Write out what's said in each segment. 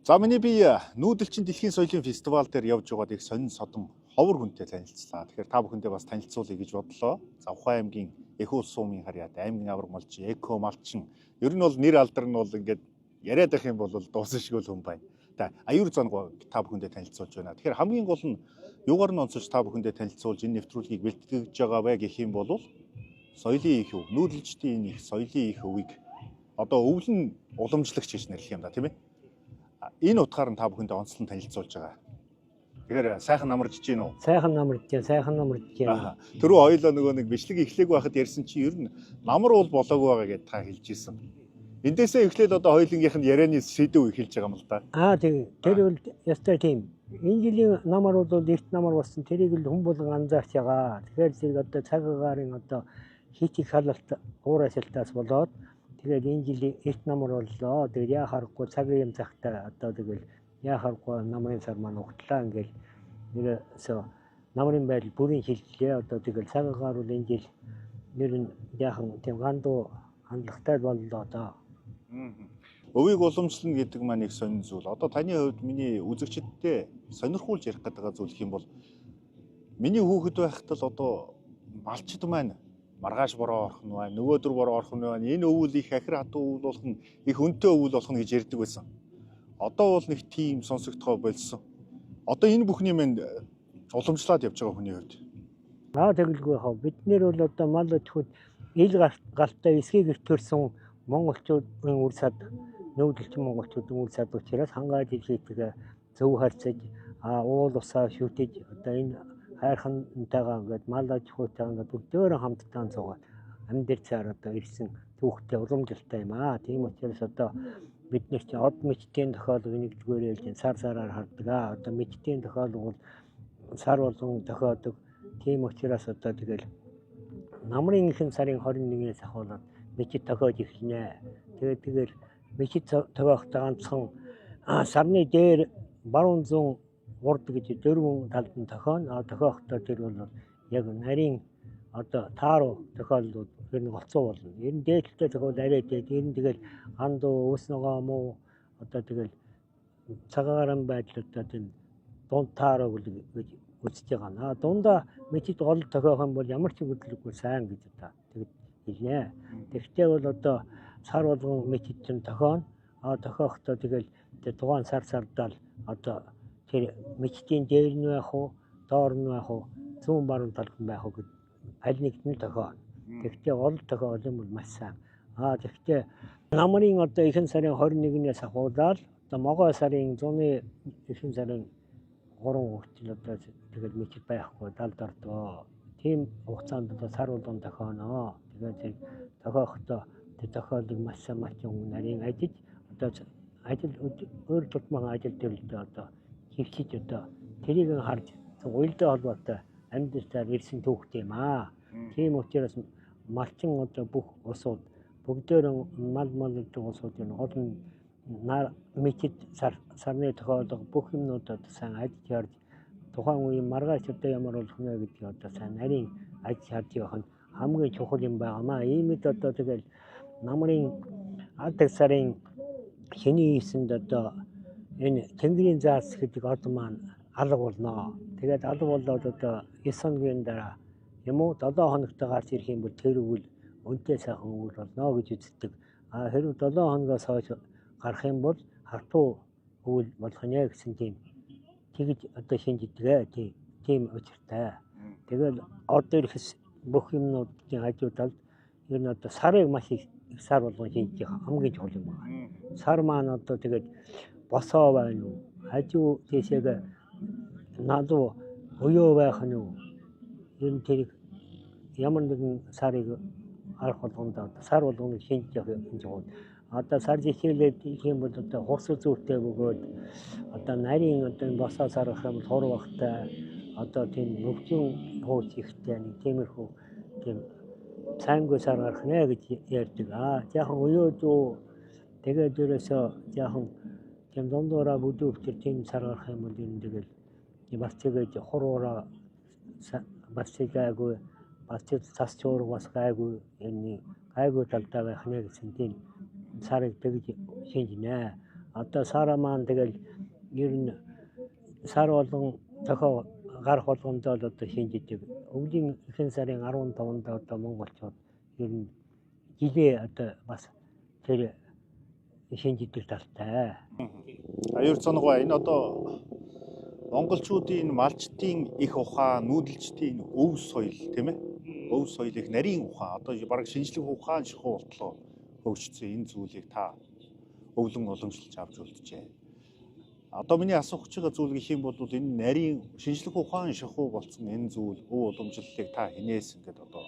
За миний би нүүдэлчин дэлхийн соёлын фестивал дээр явж байгаад их сонин содон ховор хүнтэй танилцлаа. Тэгэхээр та бүхэндээ бас танилцуулъя гэж бодлоо. За Ухаан аймгийн Эхүүл суумын харьяат, аймгийн авраг малчин, Эко малчин. Ер нь бол нэр алдар нь бол ингээд яриад байх юм бол дуусна шиг л хүн байна. За аюур зангуу та бүхэндээ танилцуулж байна. Тэгэхээр хамгийн гол нь юугаар нь онцолж та бүхэндээ танилцуулж энэ нэвтрүүлгийг бэлтгэж байгаа вэ гэх юм бол соёлын их өв, нүүдэлчдийн их соёлын их өвийг одоо өвлөн уламжлагч гэж нэрлэх юм да, тийм ээ. Энэ утгаар нь та бүхэндээ онцлон танилцуулж байгаа. Тэгэхээр сайхан намарч чинь үү? Сайхан намарч чинь. Түрүү хоёлоо нөгөө нэг бичлэг эхлэх байхад ярьсан чи ер нь намар бол болоогүй байгаа гэдээ та хэлж ирсэн. Эндээсээ эхлээд одоо хоёулынгийнх нь ярианы сэдв эхэлж байгаа юм л да. Тэр бол ястай тийм. Энэ жилийн намар бол эрт намар болсон. Тэрийг л хүн болгон анзаарч байгаа. Тэгэхээр зэрэг одоо цаг агаарын одоо хит их халалт уур ашиалтаас болоод тэгээд энэ жилийн эрт намар боллоо. Тэгээд яа харахгүй цагийн юм цагтаа одоо тэгэл яа харахгүй намрын сар маань угтлаа ингээл нэрээсээ намрын байдал бүрийн шилжлээ. Одоо тэгэл цаг агаар бол энэ жил нэр нь яахан тийм гандуу хандлагатай боллоо одоо. Өвийг уламжлана гэдэг маань их сонин зүйл. Одоо таны хувьд миний үзэгчдтэй сонирхуулж ярих гэдэг зүйл их юм бол миний хүүхэд байхад л одоо малчд маань маргааш бороо орох нь байна, нөгөөдөр бороо орох нь байна. Энэ өвөл их ахир хатуу өвөл болох нь их өнтэй өвөл болох нь гэж ярьдаг байсан. Одоо бол нэг тийм сонсогдохоо болсон. Одоо энэ бүхний мэнд уламжлаад явж байгаа хүний хувьд. Тэгэлгүй хаа бид нэр бол одоо мал өтөхөд ил галтаа эсгийг өртөрсөн монголчуудын үр сад нүүдэлчин монголчуудын үр сад учраас хангааж илгээдэг зөв харьцаж уул усаа шүтэж одоо энэ хайрхантайгаа ингээд мал аж ахуйтайгаа ингээд бүгдөө хамтдаа зугаад амьд цаар одоо ирсэн түүхтэй уламжлалтай юм аа. Тийм учраас одоо бид нар чи од мичтийн тохиолдол нэгдүгээр ээлжийн сараар хардаг. Одоо мичтийн тохиолдол бол сар болгон тохиодог. Тийм учраас одоо тэгэл намрын ихэнх сарын 21-ээс ахуулаад мичид тохиож эхэлнэ. Тэгээд мичид тохиохдоо ганцхан сарны дээр баруун зүүн урд гэж дөрвөн талд нь тохионо. Тохиохдоо тэр бол яг нарийн одоо тааруу тохиолдлууд ер нь голцоо болно. Ер нь дээдлтэй тохиол арай дээд. Ер нь тэгэл гандуу ус ногоо муу одоо тэгэл цагааран байдал одоо тийм дунд тааруу гэж үзэж байгаа. Дундаа мичид гол тохиох юм бол ямар ч хөдөлгөөгүй сайн гэж одоо тэгэд хэлнэ. Тэгвэл бол одоо сар болгон мичид чинь тохионо. Тохиохдоо тэгэл тухайн сардаал одоо тэр мичдийн дээр нь байх уу, доор нь байх уу, зүүн баруун талд нь байх уу гэж аль нэгт нь тохионо. Тэгвэл гол тохиол юм бол маш сайн. Тэгвэл намрын одоо ихэнх сарын 21-ээс ахуулаад одоо могой сарын зуны ихэнх сарын 3 хүртэл одоо тэгэл мичид байхгүй далд ордоо. Тийм хугацаанд одоо сар болгон тохионоо. Тэгээд тохиохдоо тэр тохиолыг маш сайн нарийн ажиж одоо ажил өөр тутмын ажил дээр л одоо хөвчиж одоо тэрийг харж уялдаа холбоотой амьдтаар ирсэн түүхтэй юм аа. Тийм учраас малчин одоо бүх усууд бүгдээр мал гэдэг усуудын гол нь мичид сарны тохиолдол бүх юмнуудад сайн ажиж харж тухайн үеийн маргааш одоо ямар болох нэ гэдгийг одоо сайн нарийн ажиж харж явах нь хамгийн чухал юм байнамаа. Иймд одоо тэгэл намрын алдаг сарын хэний 9-нд одоо энэ тэнгэрийн заас гэдэг од маань алга болно. Тэгээд алга болоод одоо 9 хоногийн дараа юм уу 7 хоногтой гарч ирэх юм бол тэр өвөл өнтэй сайхан өвөл болно гэж үздэг. Хэрвээ 7 хоногоос хойш гарах юм бол хатуу өвөл болох нэ гэсэн тийм тэгж одоо шинждэг. Тийм учиртай. Тэгээд од ирэхс бүх юмнуудын хажуудалд ер нь одоо сарыг маш их сар болгон шинжиж хамгийн чухал юм байна. Сар маань одоо тэгээд босоо байна уу? Хажуу тийшээгээ надуу уяа байх нь уу? Ер нь тэр ямар нэгэн сарыг арах болгонд сар болгоныг шинжиж явах юм жоо. Одоо сар жишээлээд их юм бол одоо хурс зүйтэй бөгөөд одоо нарийн одоо босоо сар гэх юм бол хур багтай одоо тийм өвчин хууч ихтэй нэг тиймэрхүү тийм цаангүй сар гарах нэ гэж ярьдаг. Жаахан уяа тэгээд дээрээсээ жаахан тийм дундуураа бүдүүвчэр тийм сар гарах юм бол энэ тэгэл бас тэгээд хуруура бас гайгүй бас цас чуур бас гайгүй энэ гайгүй талдаа байх нэ гэсэн тийм сарыг тэгж шинжнэ. Одоо сараа маань тэгэл ер нь сар болгон тохоо гарах болгондоо л одоо шинжидэг. Өвлийн ихэнх сарын 15-нд одоо монголчууд ер нь жилээ одоо бас тэр шинжидэг талтай. Аюур цонхоо энэ одоо монголчуудын малчдын их ухаан, нүүдэлчдийн өв соёл тийм ээ. Өв соёл их нарийн ухаан одоо бараг шинжлэх ухаан шиг болтлоо хөгжсөн энэ зүйлийг та өвлөн уламжилж авч үлджээ. Одоо миний асуух гэж байгаа зүйл гэх юм бол энэ нарийн шинжлэх ухаан шахуу болсон энэ зүйл өв уламжлалыг та хинээс ингээд одоо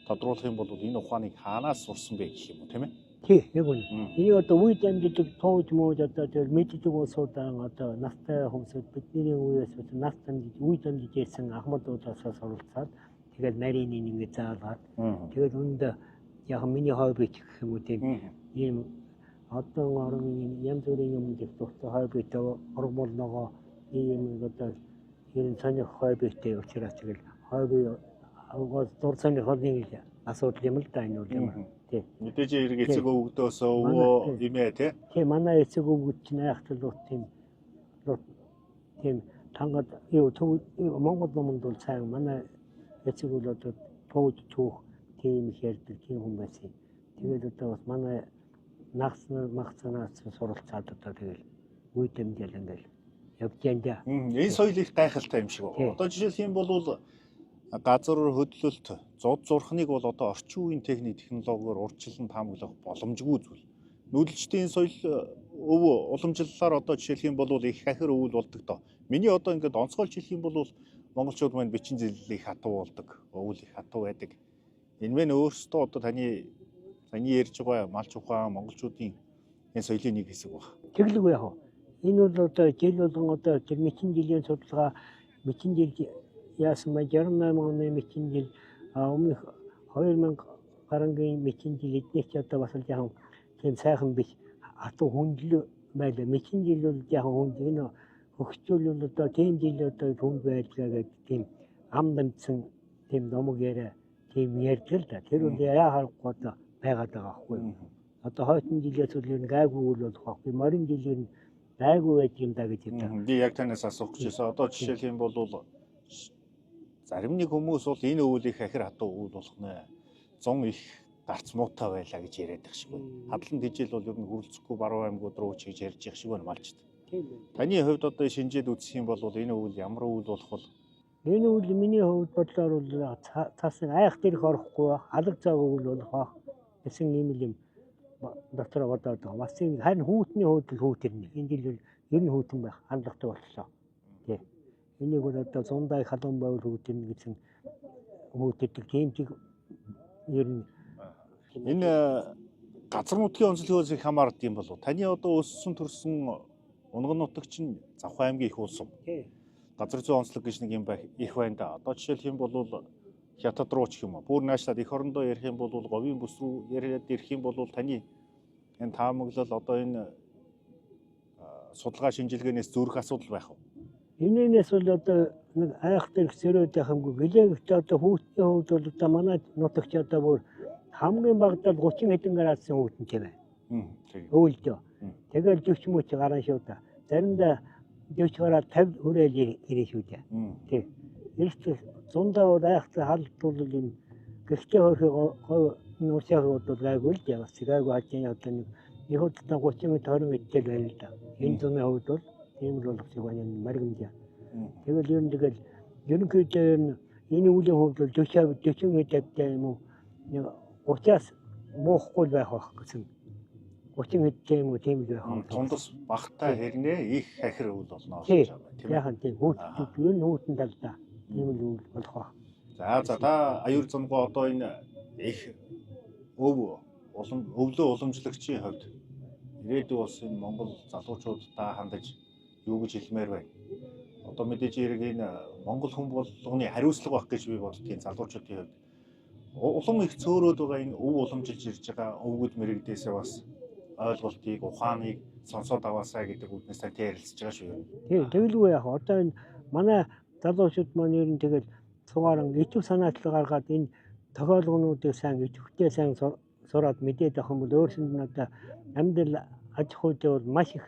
тодруулах юм бол энэ ухааныг хаанаас сурсан бэ гэх юм уу тийм ээ? Тий, яг үнэ. Энийг одоо үед амьддаг тууж мууж одоо тэр мэддэг улсуудаа одоо настай хүмүүсд бидний үеэс нас амьд үед амьд ирсэн ахмадуудаас суралцаад тэгэл нарийн ингээд заалгаад тэгэл үүндээ яг миний хоббит гэх юм уу тийм ийм одоо орон янз бүрийн юм дэх дуртай хоббит ургамал ногоо ийм одоо энэ сони хоббитэй учраас тэгэл хобби дур сони хоббиг асуудал юм л да энэ үл юм. Тий. Мэдээж хэрэг эцэг өвгдөөс өвөө имээ тий. Тий манай эцэг өвгөд чинь айхтал тийм тангад юу Монгол номонд бол сайн манай эцэг өвгөл одоо тууж түүх тийм их ярьдаг тийм хүн байсан. Тэгээд одоо бас манай магцанаас суралцаад одоо тэгэл үедэмдэл ингээл явж яндаа. Энэ соёл их гайхалтай юм шиг байна. Одоо жишээлх юм бол газар хөдлөлт, зод зурхныг бол одоо орчин үеийн техник технологиор урьдчилан таамаглах боломжгүй зүйл. Нүүдэлчдийн соёл өв уламжлалаар одоо жишээлх юм бол их хахир өвөл болдог доо. Миний одоо ингээд онцгойлж хэлэх юм бол монголчууд маань бичин зэлэл их хатуу болдог, өвөл их хатуу байдаг. Энэ мэн өөрсдөө одоо таны ярьж байгаа малч ухаан монголчуудын энэ соёлын нэг хэсэг баг. Тэглэг яах вэ? Энэ бол одоо жил болгон одоо тэр мэчин жилийн судалгаа мэчин жил яасан ба 68 оны мэчин жил өмнөх 2000 гарангийн мэчин жил эднээс ч одоо бас л яг тийм сайхан биш хатуу хүндлээ байлаа. Мэчин жил бол яг хүнд энэ хөгжүүл бол одоо тийм жил одоо хүнд байлгаа гэдэг тийм ам дамжсан тийм номог яриа тийм ярьдаг л да. Тэр үл яа харахгүй одоо байгаад байгаа байхгүй юу? Одоо хойсон жилээс үл ер нь гайгүй үл болох байхгүй. Морин жил ер нь гайгүй байдаг юм да гэж байна. Би яг танаас асуух гэжсэн. Одоо жишээлх юм бол зарим нэг хүмүүс бол энэ өвөлийг хахир хатуу өвөл болох нэ 100 их гарц муутай байлаа гэж яриад байх шиг байна. Хадлан дижил бол ер нь хөрөлцөхгүй баруун аймагуд руу чийж ярьж явах шиг байна малчд. Таны хувьд одоо шинжээд үзэх юм бол энэ өвөл ямар өвөл болох бол энэ өвөл миний хувьд бодлоор бол цаас айх дээрх орохгүй алга цааг өвөл болох байх гэсэн юм юм доктор бодоод байгаа. Бас энэ харин хүүтний хувьд л хүүтэрнэ. Энэ жил бол ер нь хүүтэн байх хандлагатай боллоо. Тий. Энийг бол одоо зундай халуун байвал хүүтэрнэ гэсэн хүүтэрдэг тийм чиг ер нь энэ газар нутгийн онцлогоос их хамаардаг юм болов. Таны одоо өссөн төрсөн Унган нутагч нь Завхай аймгийн их улс. Газар зүйн онцлог гэж нэг юм их байна да. Одоо жишээлх юм бол хятад руу ч юм уу. Бүр наашлаад эх орондоо ярих юм бол говийн бүс рүү яриад ирэх юм бол таны энэ таамаглал одоо энэ судалгаа шинжилгээнээс зүрх асуудал байх уу? Энээс бол одоо нэг айх дээрх зөрөөд байх юмгүй. Гэлээгт одоо хүүтний хувьд бол одоо манай нутагч одоо бүр хамгийн багадаа 30 хэдэн градусын хүүтэнтэй байна. Өвөлдөө. Тэгэл 40 мөч гарan шүү дээ. Заримдаа 40 гараад 50 хүрээл ирэх шүү дээ. Тэг. Ерөөсөө зундаа айхтай халт бол энэ гэртээ хойхоо нуусяг бол гайгүй л дээ. Бас гайгүй хажийн одоо нэг удаа 30 мэт 20 мэттэй байна л да. Энэ зүүнний хувьд бол тийм л болох шиг байна маргамж. Тэгэл ер нь тэгэл ерөнхийдөө энэ үеийн хувьд бол 40 хэдтэй юм уу 30-аас муухгүй байх гэсэн 30 хэдтэй юм уу тийм л байх. Тундас багтай хэрнээ их хахир өвөл болно гэж байна тийм. Яхан тийм хүүтэн ер нь хүүтэн талдаа тийм л өвөл болох ба. За та аюур цонгоо одоо энэ их өвлөө уламжлагчийн хувьд ирээдүйн улсын Монгол залуучуудаа хандаж юу гэж хэлмээр байна. Одоо мэдээж хэрэг энэ Монгол хүн болгоны хариуцлага байх гэж би боддгийн залуучуудын хувьд улам их цөөрөөд байгаа энэ өв уламжилж ирж байгаа өвгөд мэрэгдээсээ бас ойлголтыг ухааныг сонсоод аваасаа гэдэг үднээс тань ярилцж байгаа шүү. Тийм тэгэлгүй яах. Одоо энэ манай залуучууд маань ер нь тэгэл цугааран ичүү санаачлал гаргаад энэ тохиолгонуудыг сайн ичвхтэй сайн сураад мэдээд авах юм бол өөрсөнд нь одоо амьдрал аж ахуйд бол маш их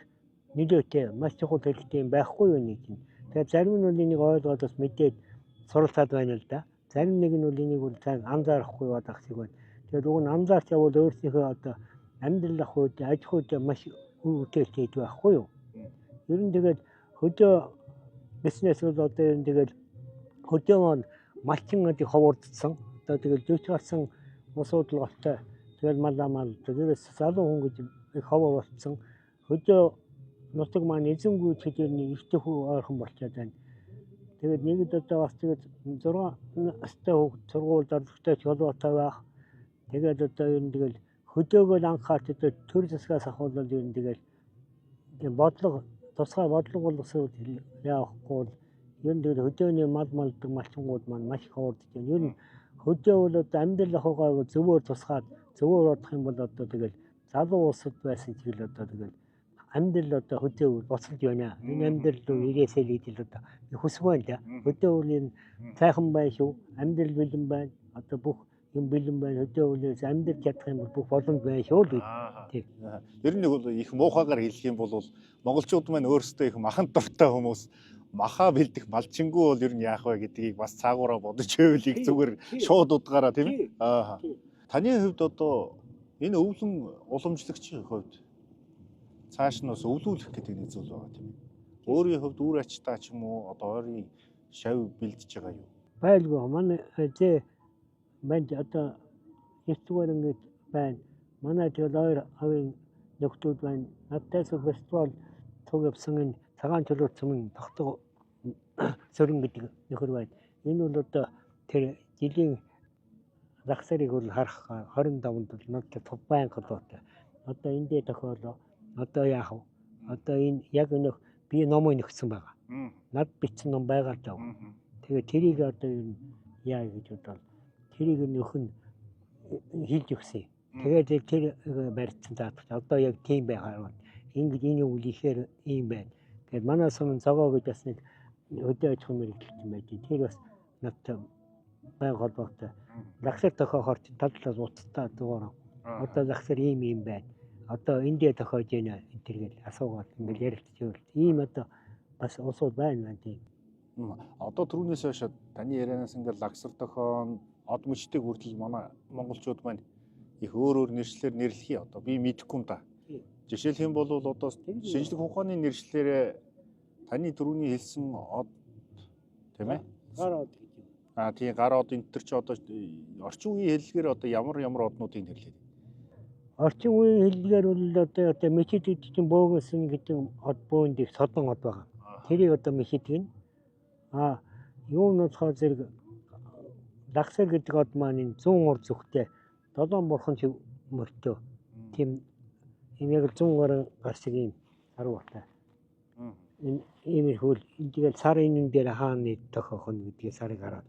нөлөөтэй, маш чухал хэрэгтэй юм байхгүй юу нэг юм. Тэгээд зарим нь бол энийг ойлгоод бас мэдээд суралцаад байна л да. Зарим нэг нь бол энийг бол сайн анзаарахгүй байдаг шиг байна. Тэгээд уг нь анзаарч явал өөрсдийнхөө одоо амьдрал ахуйд аж ахуйд маш үүдэлтэй байхгүй юу. Ер нь тэгээд хөдөө бизнес бол одоо ер нь тэгээд хөдөө маань малчин гэдэг ховордсон. Одоо тэгээд зүйч гарсан усууд л болтой. Тэгээд маламал тэгээд залуу хүн гэж их ховор болсон. Хөдөө нутаг маань эзэмгүй хэдээр нэг ихтэй хүү ойрхон болчиход байна. Тэгээд нэгд одоо бас тэгээд 6 настай хүүхд сургууль дарлагтай чөлөөтэй байх. Тэгээд одоо ер нь тэгэл хөдөөгөө анхаарч одоо төр засгаас ахвал ер нь тэгэл бодлого тусгай бодлого боловсрол явахгүй бол ер нь тэгэл хөдөөний мал малдаг малчингууд маань маш их ховордож байна. Ер нь хөдөө бол одоо амьдрал ахуйгаа зөвөр тусгаад зөвөр бодох юм бол одоо тэгэл залуу улсад байсан ч гэл одоо тэгэл амьдрал одоо хөдөө боцолж байна. Энэ амьдрал руу ирээсэй л идэл одоо хүсэх байна да. Хөдөө бол энэ сайхан байна шүү. Амьдрал бэлэн байна. Одоо бүх юм бэлэн байна. Хөдөө үлээс амьдрал чадах юм бол бүх боломж байна шүү л. Тийм. Ер нь бол их муухайгаар хэлэх юм бол монголчууд маань өөрсдөө их махан дуртай хүмүүс маха бэлдэх малчингүү бол ер нь яах вэ гэдгийг бас цаагаараа бодож байвал их зүгээр шууд удгаараа тийм ээ. Аа. Таны хувьд одоо энэ өвлөн уламжлагчийн хувьд цааш нь бас өвлүүлэх гэдэг нэг зүйл байгаа тийм ээ. Өөрийн хувьд үр ачтаа ч юм уу одоо ойрын шав бэлдэж байгаа юу? Байлгүй манай зэ манд одоо нэгдүгээр ингээд байна. Манай тэгэл ойр авийн нөхдүүд байна. Надтай фестивал туг явсан энэ цагаан чөлөөцмөн тогтго сөрөн гэдэг нөхөр байна. Энэ бол одоо тэр жилийн загсарыг бол харах 25-нд бол надад топ байн холбоотой. Одоо эндээ тохиолоо одоо яах вэ? Одоо энэ яг нөх би номыг нөхсөн байгаа. Над бичсэн ном байгаа даа. Тэгээд тэрийг одоо юу яа гэж бодвол тэрийг нөх нь хэлж өгсөн. Тэгээд тэр барьсан заах. Одоо яг тийм байхаар ингэж энэ үйл ихээр ийм байна. Тэгээд манай сум цогоо гэж бас нэг өдөө аж ахуйн мэргэжилт юм байж. Тэр бас надтай байн холбоотой. Лагсар тохиохоор талаас утастай дуурай. Одоо лагсар ийм байна. Одоо эндээ тохиож байна энэ төргээл асуугаад ингээл ярилцчихвал ийм одоо бас усууд байна тийм. Одоо түрүүнээс хойш таны ярианаас ингээл лагсар тохион од мөчтэй хүртэл манай монголчууд маань их өөр нэршлэр нэрлэхий одоо би мэдэхгүй юм да. Жишээлх юм бол одоо шинжлэх ухааны нэршлэрээ таны түрүүний хэлсэн од тийм ээ? Гар од гэж юм. Тийм гар од энэ төр чи одоо орчин үеийн хэллэгээр одоо ямар однуудыг нэрлэдэг? Орчин үеийн хэллэгээр бол одоо мичэд чинь бөөгөөсөн гэдэг од бөөнд их содон од байгаа. Тэрийг одоо мичэд гин. Юу нь болохоор зэрэг лагсар гэдэг од маань энэ 100 ор зүгтээ 7 бурхан шиг мөртөө. Тийм энэ яг 100 гар шиг юм харуу бата. Энэ иймэрхүү тэгэл сар энэ дээр хааны тохиох нь гэдгийг сарыг хараад.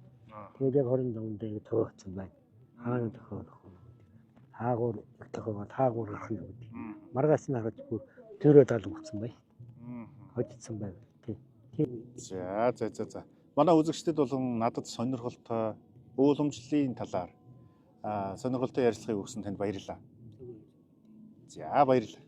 Тэгээд яг 25-нд яг тохиогдсон байна. Хаана тохиох вэ? Хаагуур тохиогоод хаагуур гарах нь гэдэг. Маргаас нь хараад бүр төрөө даалгавцсан байна. Хоцсон байна. Тийм. За. Манай үзэгчдэд болон надад сонирхолтой ууламжлалын талаар сонирхолтой ярилцлагыг өгсөн танд баярлалаа. За баярлалаа.